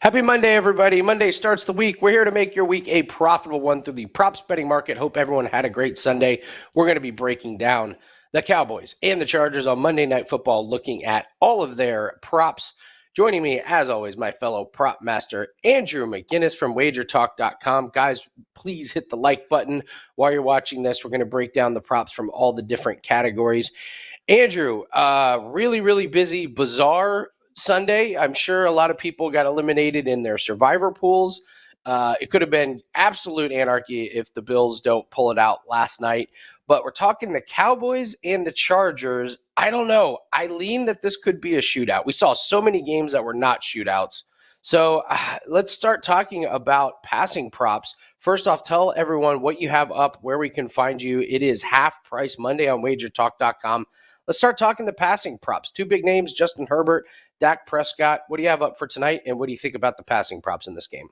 Happy Monday, everybody. Monday starts the week. We're here to make your week a profitable one through the props betting market. Hope everyone had a great Sunday. We're going to be breaking down the Cowboys and the Chargers on Monday Night Football, looking at all of their props. Joining me, as always, my fellow prop master, Andrew McGinnis from WagerTalk.com. Guys, please hit the like button while you're watching this. We're going to break down the props from all the different categories. Andrew, really busy, bizarre Sunday. I'm sure a lot of people got eliminated in their survivor pools. It could have been absolute anarchy if the Bills don't pull it out last night. But we're talking the Cowboys and the Chargers. I don't know. I lean that this could be a shootout. We saw so many games that were not shootouts. So let's start talking about passing props. First off, tell everyone what you have up, where we can find you. It is Half Price Monday on WagerTalk.com. Let's start talking the passing props. Two big names, Justin Herbert, Dak Prescott. What do you have up for tonight, and what do you think about the passing props in this game?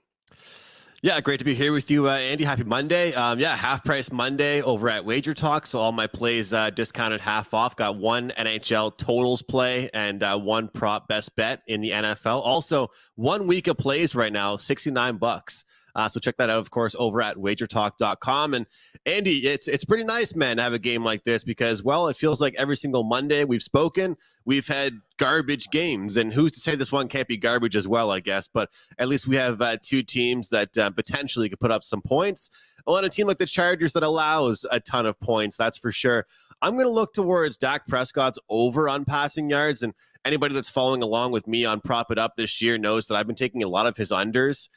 Yeah, great to be here with you, Andy. Happy Monday. Half price Monday over at WagerTalk. So all my plays discounted half off. Got one NHL totals play and one prop best bet in the NFL. Also, 1 week of plays right now, $69. So check that out, of course, over at WagerTalk.com. And Andy, it's pretty nice, man, to have a game like this because, well, it feels like every single Monday we've spoken, we've had garbage games. And who's to say this one can't be garbage as well, I guess. But at least we have two teams that potentially could put up some points. On a team like the Chargers that allows a ton of points, that's for sure. I'm going to look towards Dak Prescott's over on passing yards. And anybody that's following along with me on Prop It Up this year knows that I've been taking a lot of his unders,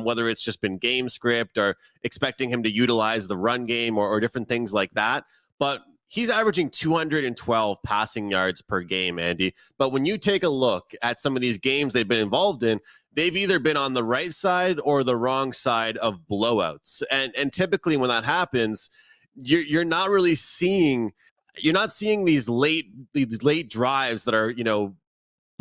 whether it's just been game script or expecting him to utilize the run game or different things like that. But he's averaging 212 passing yards per game, Andy. But when you take a look at some of these games they've been involved in, they've either been on the right side or the wrong side of blowouts. And typically when that happens, you're not really seeing these late drives that are,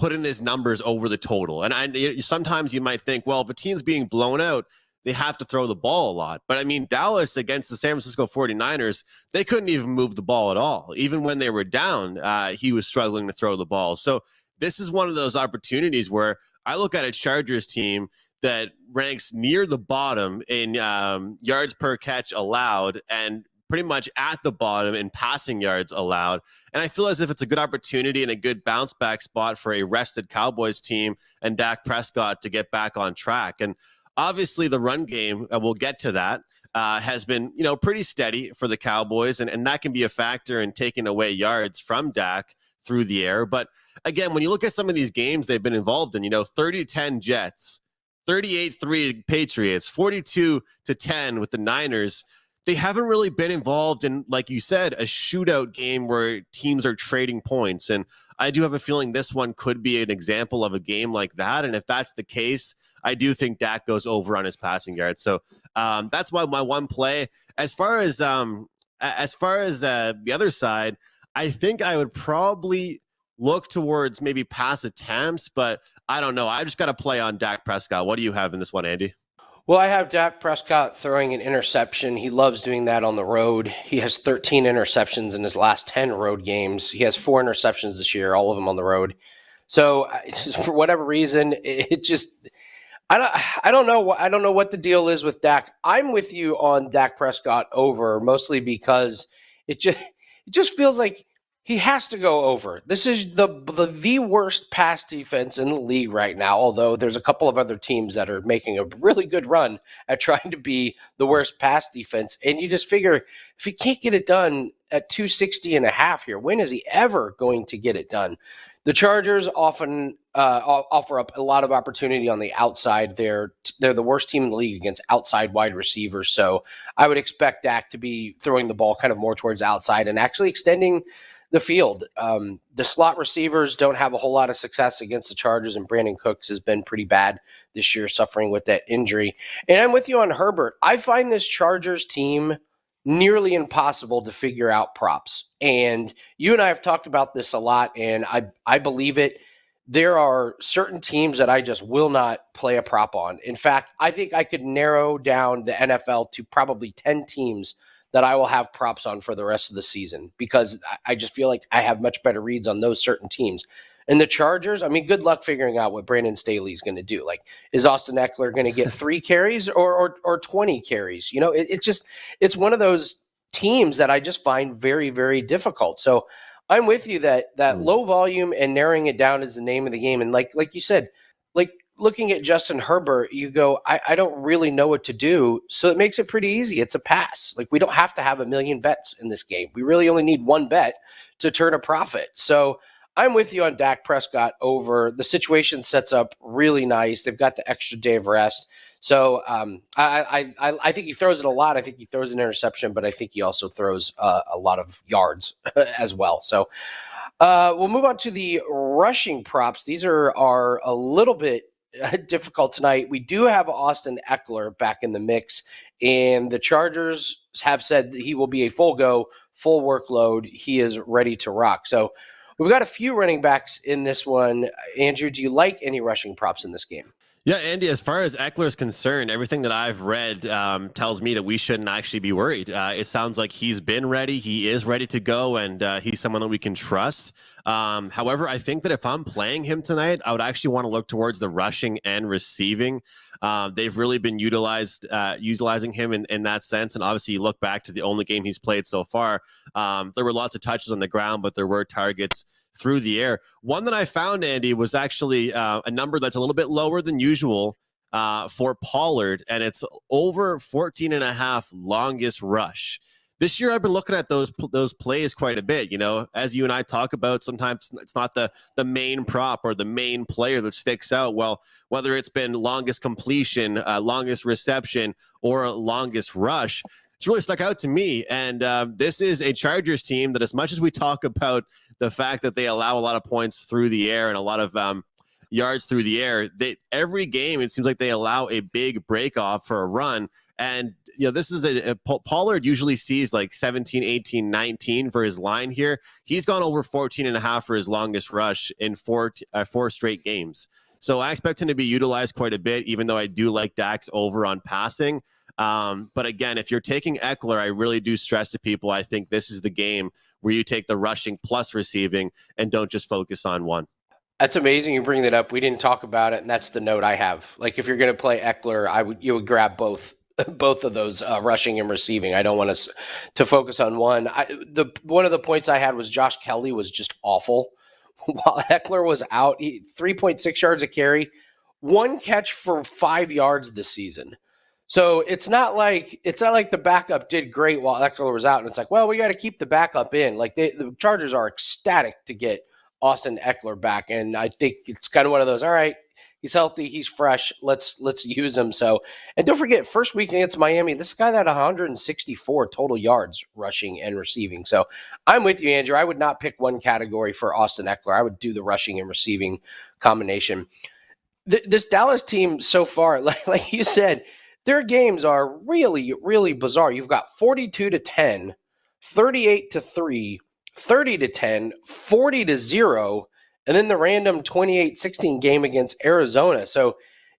putting these numbers over the total. And sometimes you might think, well, if a team's being blown out, they have to throw the ball a lot. But I mean, Dallas against the San Francisco 49ers, they couldn't even move the ball at all. Even when they were down, he was struggling to throw the ball. So this is one of those opportunities where I look at a Chargers team that ranks near the bottom in yards per catch allowed and pretty much at the bottom in passing yards allowed. And I feel as if it's a good opportunity and a good bounce back spot for a rested Cowboys team and Dak Prescott to get back on track. And obviously the run game, we'll get to that, has been, pretty steady for the Cowboys. And that can be a factor in taking away yards from Dak through the air. But again, when you look at some of these games they've been involved in, 30-10 Jets, 38-3 Patriots, 42-10 with the Niners, they haven't really been involved in, like you said, a shootout game where teams are trading points. And I do have a feeling this one could be an example of a game like that. And if that's the case, I do think Dak goes over on his passing yards. So that's my one play. As far as the other side, I think I would probably look towards maybe pass attempts, but I don't know. I just got to play on Dak Prescott. What do you have in this one, Andy? Well, I have Dak Prescott throwing an interception. He loves doing that on the road. He has 13 interceptions in his last 10 road games. He has 4 interceptions this year, all of them on the road. So for whatever reason, it just I don't know what the deal is with Dak. I'm with you on Dak Prescott over, mostly because it just feels like he has to go over. This is the worst pass defense in the league right now, although there's a couple of other teams that are making a really good run at trying to be the worst pass defense. And you just figure if he can't get it done at 260.5 here, when is he ever going to get it done? The Chargers often offer up a lot of opportunity on the outside. They're the worst team in the league against outside wide receivers. So I would expect Dak to be throwing the ball kind of more towards outside and actually extending the field. The slot receivers don't have a whole lot of success against the Chargers, and Brandon Cooks has been pretty bad this year, suffering with that injury. And I'm with you on Herbert. I find this Chargers team nearly impossible to figure out props. And you and I have talked about this a lot, and I believe it. There are certain teams that I just will not play a prop on. In fact, I think I could narrow down the NFL to probably 10 teams that I will have props on for the rest of the season because I just feel like I have much better reads on those certain teams. And the Chargers, I mean, good luck figuring out what Brandon Staley's going to do. Like, is Austin Eckler going to get 3 carries or 20 carries? You know, it's one of those teams that I just find very, very difficult. So I'm with you that low volume and narrowing it down is the name of the game. And like you said, like looking at Justin Herbert, you go, I don't really know what to do. So it makes it pretty easy. It's a pass. Like, we don't have to have a million bets in this game. We really only need one bet to turn a profit. So I'm with you on Dak Prescott over. The situation sets up really nice. They've got the extra day of rest. So I think he throws it a lot. I think he throws an interception, but I think he also throws a lot of yards as well. So we'll move on to the rushing props. These are a little bit difficult tonight. We do have Austin Eckler back in the mix, and the Chargers have said that he will be a full workload. He is ready to rock. So we've got a few running backs in this one. Andrew, do you like any rushing props in this game? Yeah, Andy, as far as Eckler is concerned, everything that I've read tells me that we shouldn't actually be worried. It sounds like he's been ready. He is ready to go, and he's someone that we can trust. However, I think that if I'm playing him tonight, I would actually want to look towards the rushing and receiving. They've really been utilizing him in that sense. And obviously, you look back to the only game he's played so far. There were lots of touches on the ground, but there were targets through the air. One that I found, Andy, was actually a number that's a little bit lower than usual for Pollard, and it's over 14.5 longest rush. This year, I've been looking at those plays quite a bit. You know, as you and I talk about, sometimes it's not the main prop or the main player that sticks out. Well, whether it's been longest completion, longest reception, or longest rush, it's really stuck out to me. And this is a Chargers team that, as much as we talk about the fact that they allow a lot of points through the air and a lot of yards through the air, every game it seems like they allow a big break off for a run. And, you know, this is Pollard usually sees like 17, 18, 19 for his line here. He's gone over 14.5 for his longest rush in four straight games. So I expect him to be utilized quite a bit, even though I do like Dak's over on passing. But again, if you're taking Eckler, I really do stress to people, I think this is the game where you take the rushing plus receiving and don't just focus on one. That's amazing you bring that up. We didn't talk about it, and that's the note I have. Like, if you're going to play Eckler, you would grab both of those, rushing and receiving. I don't want us to focus on one. One of the points I had was Josh Kelly was just awful while Eckler was out. 3.6 yards a carry, 1 catch for 5 yards this season. So it's not like the backup did great while Eckler was out, and it's like, well, we got to keep the backup in. Like, the Chargers are ecstatic to get Austin Eckler back, and I think it's kind of one of those. All right, he's healthy, he's fresh. Let's use him. So, and don't forget, first week against Miami, this guy had 164 total yards rushing and receiving. So I'm with you, Andrew. I would not pick one category for Austin Eckler. I would do the rushing and receiving combination. This Dallas team so far, like you said, their games are really, really bizarre. You've got 42-10, 38-3, 30-10, 40-0, and then the random 28-16 game against Arizona. So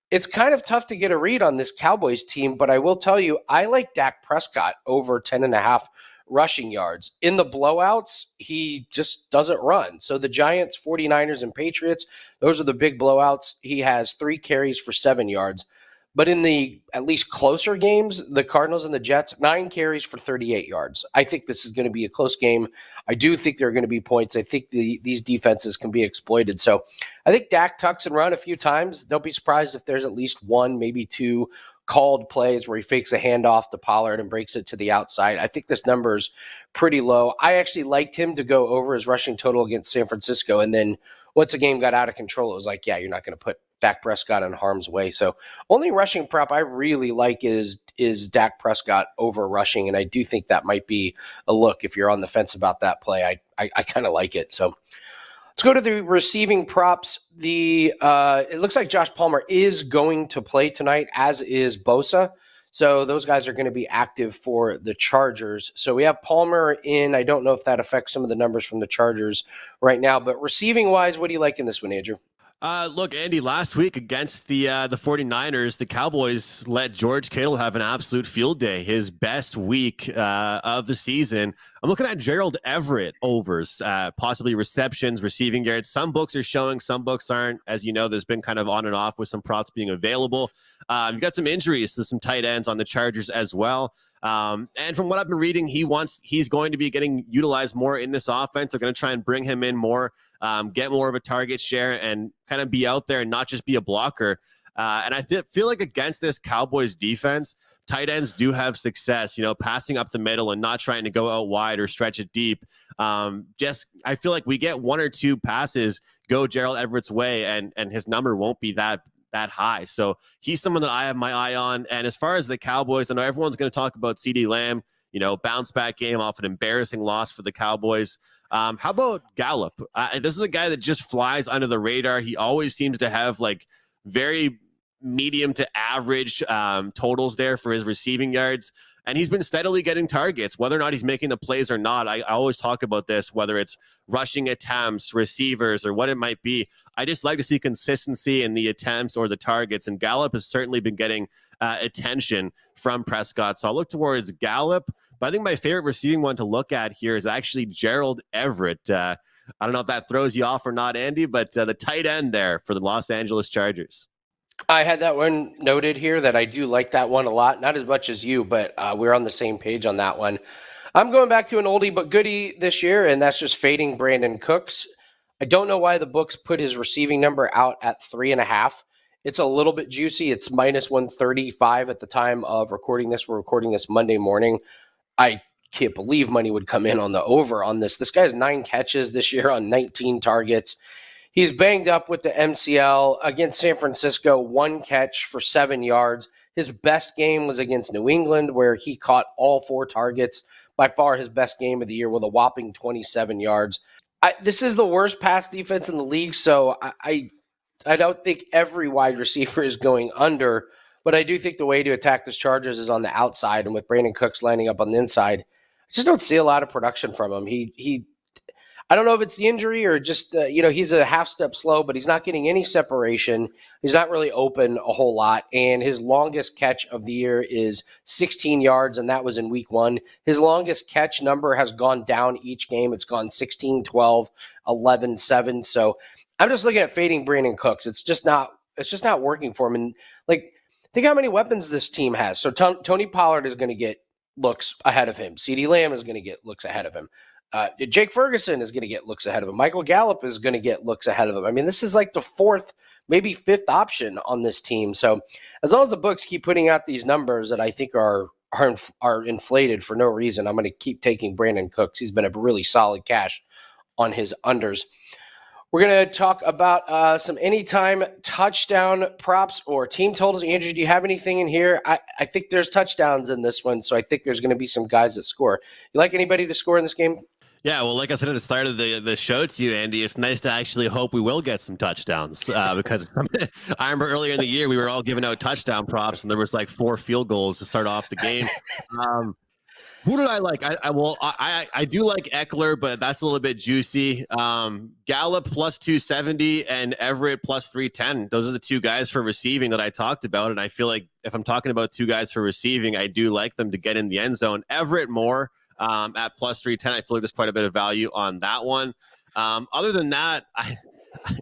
it's kind of tough to get a read on this Cowboys team, but I will tell you, I like Dak Prescott over 10.5 rushing yards. In the blowouts, he just doesn't run. So the Giants, 49ers, and Patriots, those are the big blowouts. He has 3 carries for 7 yards. But in the at least closer games, the Cardinals and the Jets, 9 carries for 38 yards. I think this is going to be a close game. I do think there are going to be points. I think these defenses can be exploited. So I think Dak tucks and run a few times. Don't be surprised if there's at least 1, maybe 2 called plays where he fakes a handoff to Pollard and breaks it to the outside. I think this number is pretty low. I actually liked him to go over his rushing total against San Francisco. And then once the game got out of control, it was like, yeah, you're not going to put Dak Prescott in harm's way. So only rushing prop I really like is Dak Prescott over rushing, and I do think that might be a look if you're on the fence about that play. I kind of like it. So let's go to the receiving props. It looks like Josh Palmer is going to play tonight, as is Bosa. So those guys are going to be active for the Chargers. So we have Palmer in. I don't know if that affects some of the numbers from the Chargers right now, but receiving wise, what do you like in this one, Andrew? Look, Andy, last week against the 49ers, the Cowboys let George Kittle have an absolute field day, his best week of the season. I'm looking at Gerald Everett overs, possibly receptions, receiving yards. Some books are showing, some books aren't. As you know, there's been kind of on and off with some props being available. You've got some injuries to some tight ends on the Chargers as well. And from what I've been reading, he's going to be getting utilized more in this offense. They're going to try and bring him in more, get more of a target share, and kind of be out there and not just be a blocker. And I feel like against this Cowboys defense, tight ends do have success, passing up the middle and not trying to go out wide or stretch it deep. I feel like we get one or two passes go Gerald Everett's way, and his number won't be that high. So he's someone that I have my eye on. And as far as the Cowboys, I know everyone's going to talk about CeeDee Lamb, bounce back game off an embarrassing loss for the Cowboys. How about Gallup? This is a guy that just flies under the radar. He always seems to have like very medium to average totals there for his receiving yards. And he's been steadily getting targets, whether or not he's making the plays or not. I always talk about this, whether it's rushing attempts, receivers, or what it might be. I just like to see consistency in the attempts or the targets. And Gallup has certainly been getting attention from Prescott. So I'll look towards Gallup. But I think my favorite receiving one to look at here is actually Gerald Everett. I don't know if that throws you off or not, Andy, but the tight end there for the Los Angeles Chargers. I had that one noted here that I do like that one a lot. Not as much as you, but we're on the same page on that one. I'm going back to an oldie but goodie this year, and that's just fading Brandon Cooks. I don't know why the books put his receiving number out at 3.5. It's a little bit juicy. It's minus 135 at the time of recording this. We're recording this Monday morning. I can't believe money would come in on the over on this. This guy has 9 catches this year on 19 targets. He's banged up with the MCL. Against San Francisco, 1 catch for 7 yards. His best game was against New England, where he caught all 4 targets. By far his best game of the year with a whopping 27 yards. This is the worst pass defense in the league, so I don't think every wide receiver is going under, but I do think the way to attack this Chargers is on the outside, and with Brandon Cooks lining up on the inside, I just don't see a lot of production from him. I don't know if it's the injury or just, he's a half step slow, but he's not getting any separation. He's not really open a whole lot. And his longest catch of the year is 16 yards, and that was in week 1. His longest catch number has gone down each game. It's gone 16, 12, 11, 7. So I'm just looking at fading Brandon Cooks. It's just not working for him. And think how many weapons this team has. So Tony Pollard is going to get looks ahead of him. CeeDee Lamb is going to get looks ahead of him. Jake Ferguson is going to get looks ahead of him. Michael Gallup is going to get looks ahead of him. I mean, this is like the 4th, maybe 5th option on this team. So as long as the books keep putting out these numbers that I think are inflated for no reason, I'm going to keep taking Brandon Cooks. He's been a really solid cash on his unders. We're going to talk about some anytime touchdown props or team totals. Andrew, do you have anything in here? I think there's touchdowns in this one, so I think there's going to be some guys that score. You like anybody to score in this game? Yeah, well, like I said at the start of the show to you, Andy, it's nice to actually hope we will get some touchdowns because I remember earlier in the year we were all giving out touchdown props and there was like 4 field goals to start off the game. Who did I like? I do like Eckler, but that's a little bit juicy. Gallup plus 270 and Everett plus 310. Those are the 2 guys for receiving that I talked about. And I feel like if I'm talking about 2 guys for receiving, I do like them to get in the end zone. Everett more at plus 310. I feel like there's quite a bit of value on that one. Other than that,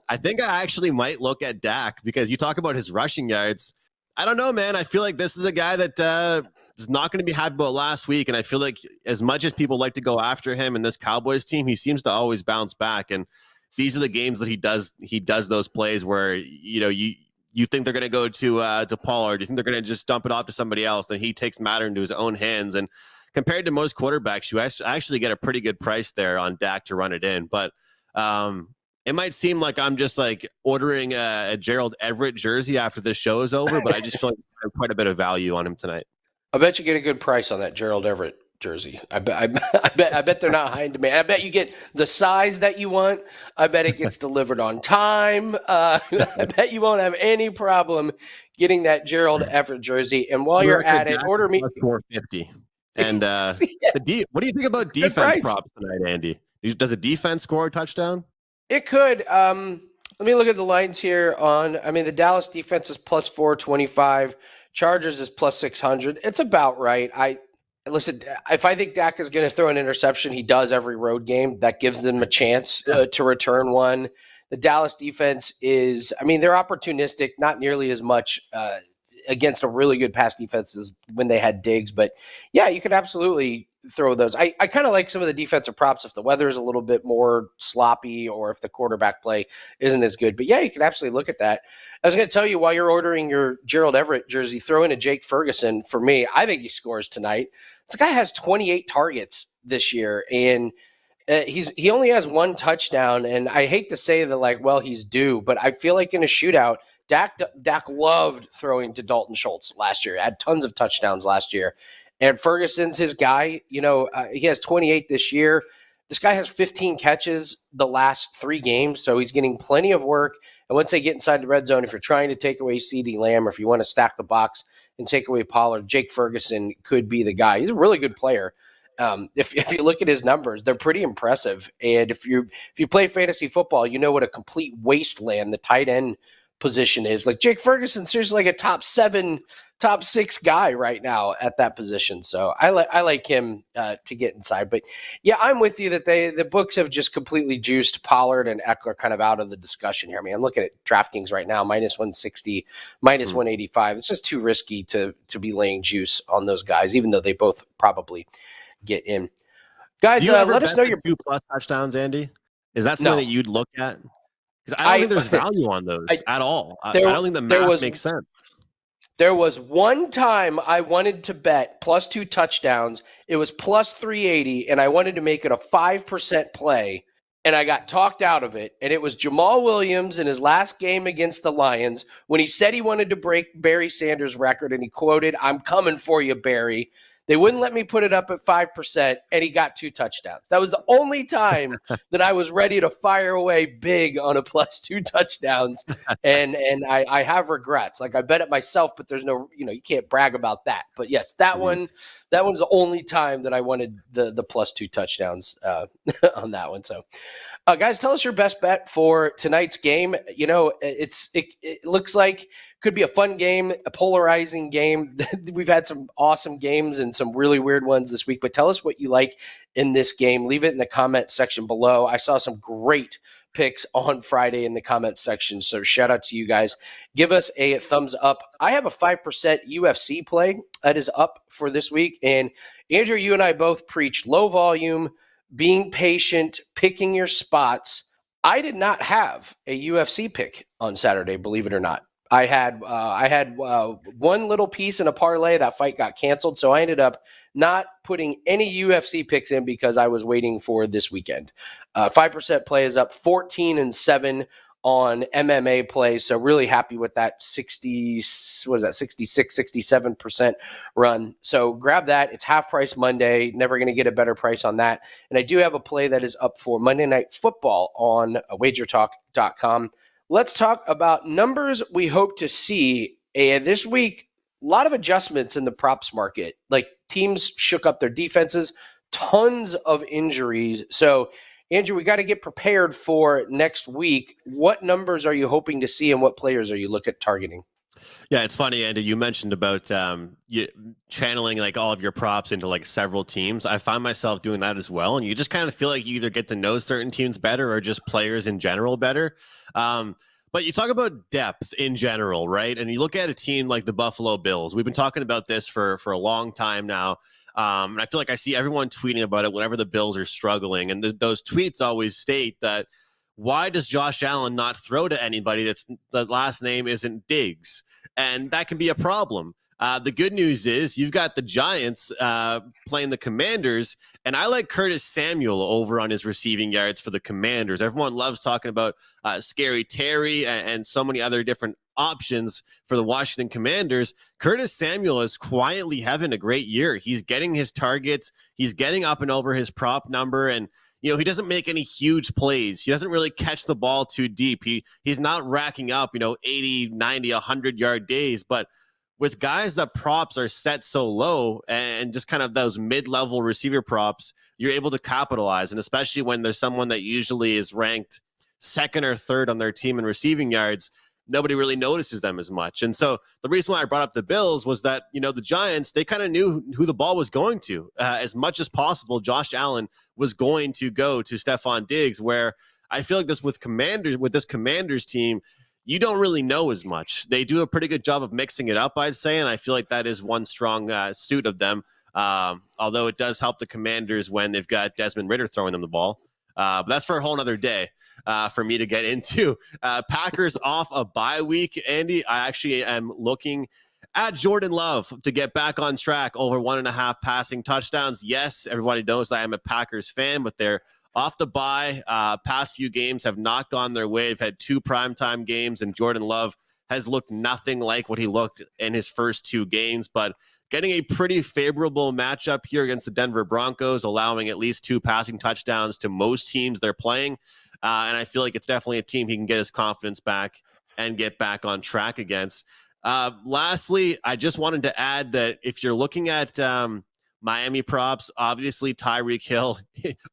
I think I actually might look at Dak because you talk about his rushing yards. I don't know, man. I feel like this is a guy that is not going to be happy about last week. And I feel like as much as people like to go after him in this Cowboys team, he seems to always bounce back. And these are the games that he does those plays where, you think they're going to go to Pollard. You think they're going to just dump it off to somebody else. And he takes matter into his own hands. And compared to most quarterbacks, you actually get a pretty good price there on Dak to run it in. But it might seem like I'm just like ordering a Gerald Everett jersey after this show is over, but I just feel like there's quite a bit of value on him tonight. I bet you get a good price on that Gerald Everett jersey. I bet they're not high in demand. I bet you get the size that you want. I bet it gets delivered on time. I bet you won't have any problem getting that Gerald Everett jersey. And while you're at it, order me $450. And what do you think about defense props tonight, Andy? Does a defense score a touchdown? It could. Let me look at the lines here the Dallas defense is plus 425. Chargers is plus 600. It's about right. listen, if I think Dak is going to throw an interception, he does every road game. That gives them a chance to return one. The Dallas defense is, I mean, they're opportunistic, not nearly as much against a really good pass defense as when they had Diggs. But yeah, you could absolutely throw those. I kind of like some of the defensive props if the weather is a little bit more sloppy or if the quarterback play isn't as good. But yeah, you could absolutely look at that. I was going to tell you while you're ordering your Gerald Everett jersey, throw in a Jake Ferguson. For me, I think he scores tonight. This guy has 28 targets this year, and he only has one touchdown. And I hate to say that, like, well, he's due, but I feel like in a shootout, Dak loved throwing to Dalton Schultz last year. Had tons of touchdowns last year. And Ferguson's his guy. He has 28 this year. This guy has 15 catches the last 3 games, so he's getting plenty of work. And once they get inside the red zone, if you're trying to take away CeeDee Lamb or if you want to stack the box and take away Pollard, Jake Ferguson could be the guy. He's a really good player. If you look at his numbers, they're pretty impressive. And if you play fantasy football, you know what a complete wasteland the tight end position is. Like Jake Ferguson, seriously, like a top 6 guy right now at that position. So I like him to get inside. But yeah, I'm with you that the books have just completely juiced Pollard and Eckler kind of out of the discussion here. I mean, I'm looking at DraftKings right now, minus 160, minus 185. It's just too risky to be laying juice on those guys, even though they both probably get in. Guys, let us know your 2+ touchdowns, Andy. Is that something that you'd look at? Because I don't think there's value on those at all. I don't think the math makes sense. There was one time I wanted to bet plus 2 touchdowns. It was plus 380, and I wanted to make it a 5% play, and I got talked out of it. And it was Jamal Williams in his last game against the Lions when he said he wanted to break Barry Sanders' record, and he quoted, "I'm coming for you, Barry." They wouldn't let me put it up at 5%, and he got 2 touchdowns. That was the only time that I was ready to fire away big on a plus 2 touchdowns, and I have regrets. Like I bet it myself, but there's no, you can't brag about that. But yes, that one's the only time that I wanted the plus 2 touchdowns on that one. So, guys, tell us your best bet for tonight's game. It looks like could be a fun game, a polarizing game. We've had some awesome games and some really weird ones this week, but tell us what you like in this game. Leave it in the comment section below. I saw some great picks on Friday in the comment section, so shout out to you guys. Give us a thumbs up. I have a 5% UFC play that is up for this week, and Andrew, you and I both preach low volume, being patient, picking your spots. I did not have a UFC pick on Saturday, believe it or not. I had one little piece in a parlay. That fight got canceled, so I ended up not putting any UFC picks in because I was waiting for this weekend. 5% play is up 14-7 on MMA play, so really happy with that 67% run. So grab that. It's half price Monday. Never going to get a better price on that. And I do have a play that is up for Monday Night Football on WagerTalk.com. Let's talk about numbers we hope to see. And this week, a lot of adjustments in the props market. Like teams shook up their defenses, tons of injuries. So, Andrew, we got to get prepared for next week. What numbers are you hoping to see and what players are you looking at targeting? Yeah, it's funny, Andy. You mentioned about you channeling like all of your props into like several teams. I find myself doing that as well, and you just kind of feel like you either get to know certain teams better or just players in general better. But you talk about depth in general, right? And you look at a team like the Buffalo Bills. We've been talking about this for a long time now. And I feel like I see everyone tweeting about it whenever the Bills are struggling. And those tweets always state that, why does Josh Allen not throw to anybody that's the last name isn't Diggs? And that can be a problem. The good news is you've got the Giants playing the Commanders, and I like Curtis Samuel over on his receiving yards for the Commanders. Everyone loves talking about Scary Terry and so many other different options for the Washington Commanders. Curtis Samuel is quietly having a great year. He's getting his targets. He's getting up and over his prop number, and he doesn't make any huge plays. He doesn't really catch the ball too deep. He's not racking up, 80, 90, 100-yard days. But with guys that props are set so low and just kind of those mid-level receiver props, you're able to capitalize. And especially when there's someone that usually is ranked second or third on their team in receiving yards, nobody really notices them as much. And so the reason why I brought up the Bills was that, the Giants, they kind of knew who the ball was going to. As much as possible, Josh Allen was going to go to Stephon Diggs, where I feel like with this Commanders team, you don't really know as much. They do a pretty good job of mixing it up, I'd say, and I feel like that is one strong suit of them. Although it does help the Commanders when they've got Desmond Ridder throwing them the ball. But that's for a whole other day for me to get into. Packers off a bye week. Andy, I actually am looking at Jordan Love to get back on track, over 1.5 passing touchdowns. Yes, everybody knows I am a Packers fan, but they're off the bye. Past few games have not gone their way. They've had 2 primetime games, and Jordan Love has looked nothing like what he looked in his first 2 games. But getting a pretty favorable matchup here against the Denver Broncos, allowing at least 2 passing touchdowns to most teams they're playing. And I feel like it's definitely a team he can get his confidence back and get back on track against. Lastly, I just wanted to add that if you're looking at Miami props, obviously Tyreek Hill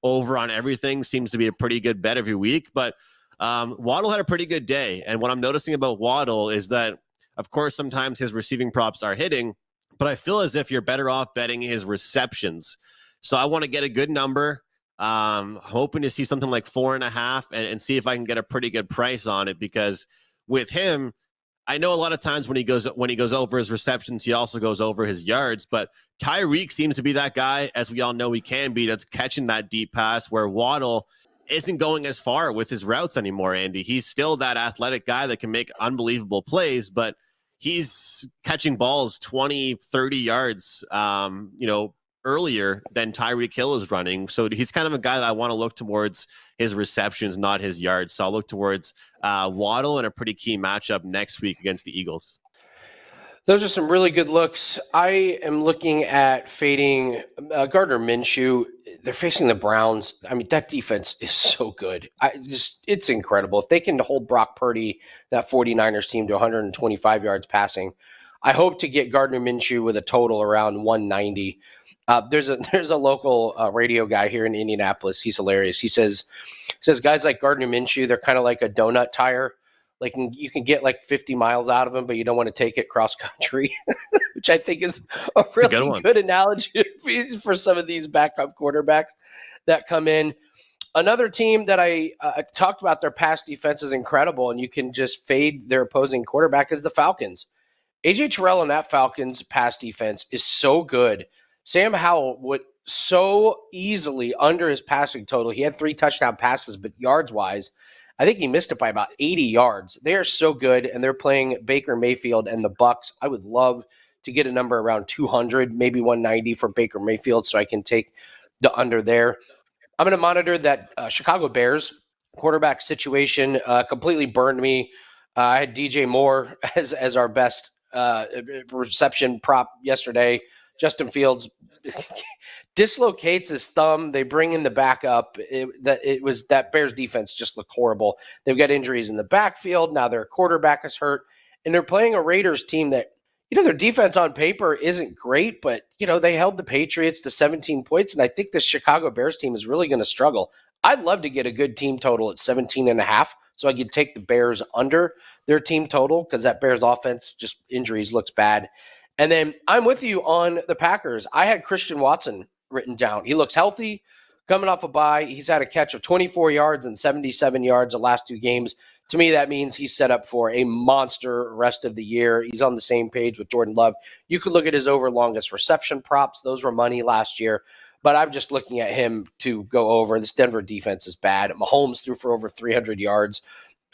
over on everything seems to be a pretty good bet every week. But Waddle had a pretty good day. And what I'm noticing about Waddle is that, of course, sometimes his receiving props are hitting, but I feel as if you're better off betting his receptions. So I want to get a good number. Hoping to see something like 4.5 and see if I can get a pretty good price on it, because with him, I know a lot of times when he goes over his receptions, he also goes over his yards, but Tyreek seems to be that guy, as we all know he can be, that's catching that deep pass, where Waddle isn't going as far with his routes anymore, Andy. He's still that athletic guy that can make unbelievable plays, but he's catching balls 20, 30 yards, earlier than Tyreek Hill is running. So he's kind of a guy that I want to look towards his receptions, not his yards. So I'll look towards Waddle in a pretty key matchup next week against the Eagles. Those are some really good looks. I am looking at fading Gardner Minshew. They're facing the Browns. I mean, that defense is so good. It's incredible. If they can hold Brock Purdy, that 49ers team, to 125 yards passing, I hope to get Gardner Minshew with a total around 190. There's a local radio guy here in Indianapolis. He's hilarious. He says guys like Gardner Minshew, they're kind of like a donut tire. Like, you can get like 50 miles out of them, but you don't want to take it cross country, which I think is a really good analogy for some of these backup quarterbacks that come in. Another team that I talked about, their pass defense is incredible, and you can just fade their opposing quarterback, is the Falcons. AJ Terrell and that Falcons pass defense is so good. Sam Howell would so easily under his passing total. He had 3 touchdown passes, but yards-wise, I think he missed it by about 80 yards. They are so good, and they're playing Baker Mayfield and the Bucs. I would love to get a number around 200, maybe 190 for Baker Mayfield, so I can take the under there. I'm going to monitor that Chicago Bears quarterback situation. Completely burned me. I had DJ Moore as our best reception prop yesterday. Justin Fields dislocates his thumb. They bring in the backup. That Bears defense just looked horrible. They've got injuries in the backfield. Now their quarterback is hurt, and they're playing a Raiders team that, their defense on paper isn't great, but, they held the Patriots to 17 points, and I think this Chicago Bears team is really going to struggle. I'd love to get a good team total at 17.5, so I could take the Bears under their team total, because that Bears offense, just injuries, looks bad. And then I'm with you on the Packers. I had Christian Watson written down. He looks healthy, coming off a bye. He's had a catch of 24 yards and 77 yards the last 2 games. To me, that means he's set up for a monster rest of the year. He's on the same page with Jordan Love. You could look at his over longest reception props. Those were money last year. But I'm just looking at him to go over. This Denver defense is bad. Mahomes threw for over 300 yards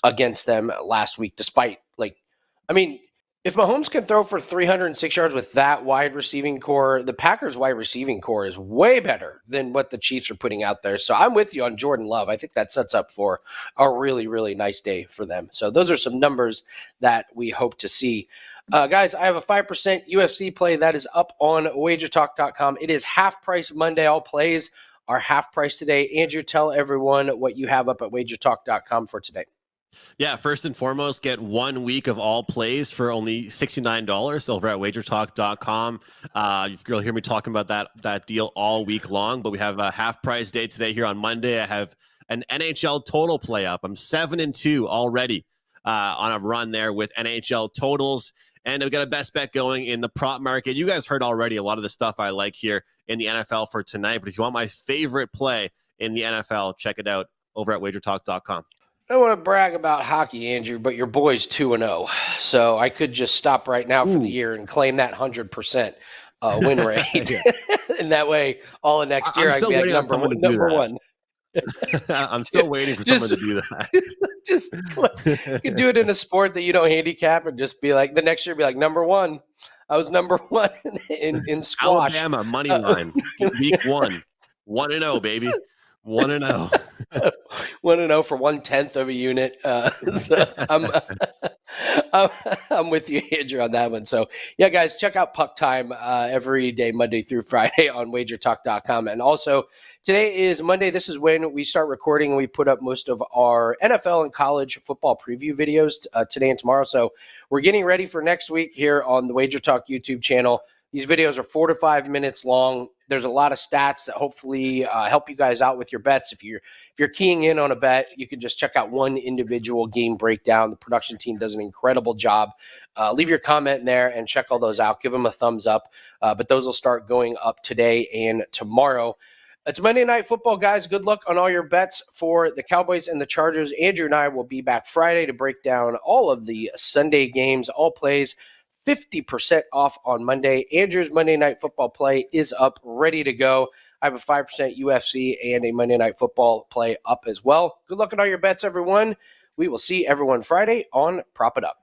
against them last week, despite, if Mahomes can throw for 306 yards with that wide receiving core, the Packers' wide receiving core is way better than what the Chiefs are putting out there. So I'm with you on Jordan Love. I think that sets up for a really, really nice day for them. So those are some numbers that we hope to see. Guys, I have a 5% UFC play that is up on WagerTalk.com. It is half price Monday. All plays are half price today. Andrew, tell everyone what you have up at WagerTalk.com for today. Yeah, first and foremost, get 1 week of all plays for only $69 over at WagerTalk.com. You'll hear me talking about that deal all week long, but we have a half price day today here on Monday. I have an NHL total play up. I'm 7-2 already on a run there with NHL totals. And we've got a best bet going in the prop market. You guys heard already a lot of the stuff I like here in the NFL for tonight. But if you want my favorite play in the NFL, check it out over at WagerTalk.com. I don't want to brag about hockey, Andrew, but your boy's 2-0. So I could just stop right now for the year and claim that 100% win rate. And that way, all of next year, I can be like number one. I'm still waiting for someone to do that. You can do it in a sport that you don't handicap and just be like, the next year, be like, number one. I was number one in squash. Alabama, money line, week 1. 1-0, baby. 1-0. 1-0 for 1/10 of a unit. So I'm with you, Andrew, on that one. So, yeah, guys, check out Puck Time every day, Monday through Friday on WagerTalk.com. And also, today is Monday. This is when we start recording and we put up most of our NFL and college football preview videos today and tomorrow. So we're getting ready for next week here on the WagerTalk YouTube channel. These videos are 4 to 5 minutes long. There's a lot of stats that hopefully help you guys out with your bets. If you're keying in on a bet, you can just check out one individual game breakdown. The production team does an incredible job. Leave your comment in there and check all those out. Give them a thumbs up. But those will start going up today and tomorrow. It's Monday Night Football, guys. Good luck on all your bets for the Cowboys and the Chargers. Andrew and I will be back Friday to break down all of the Sunday games, all plays. 50% off on Monday. Andrew's Monday Night Football play is up, ready to go. I have a 5% UFC and a Monday Night Football play up as well. Good luck on all your bets, everyone. We will see everyone Friday on Prop It Up.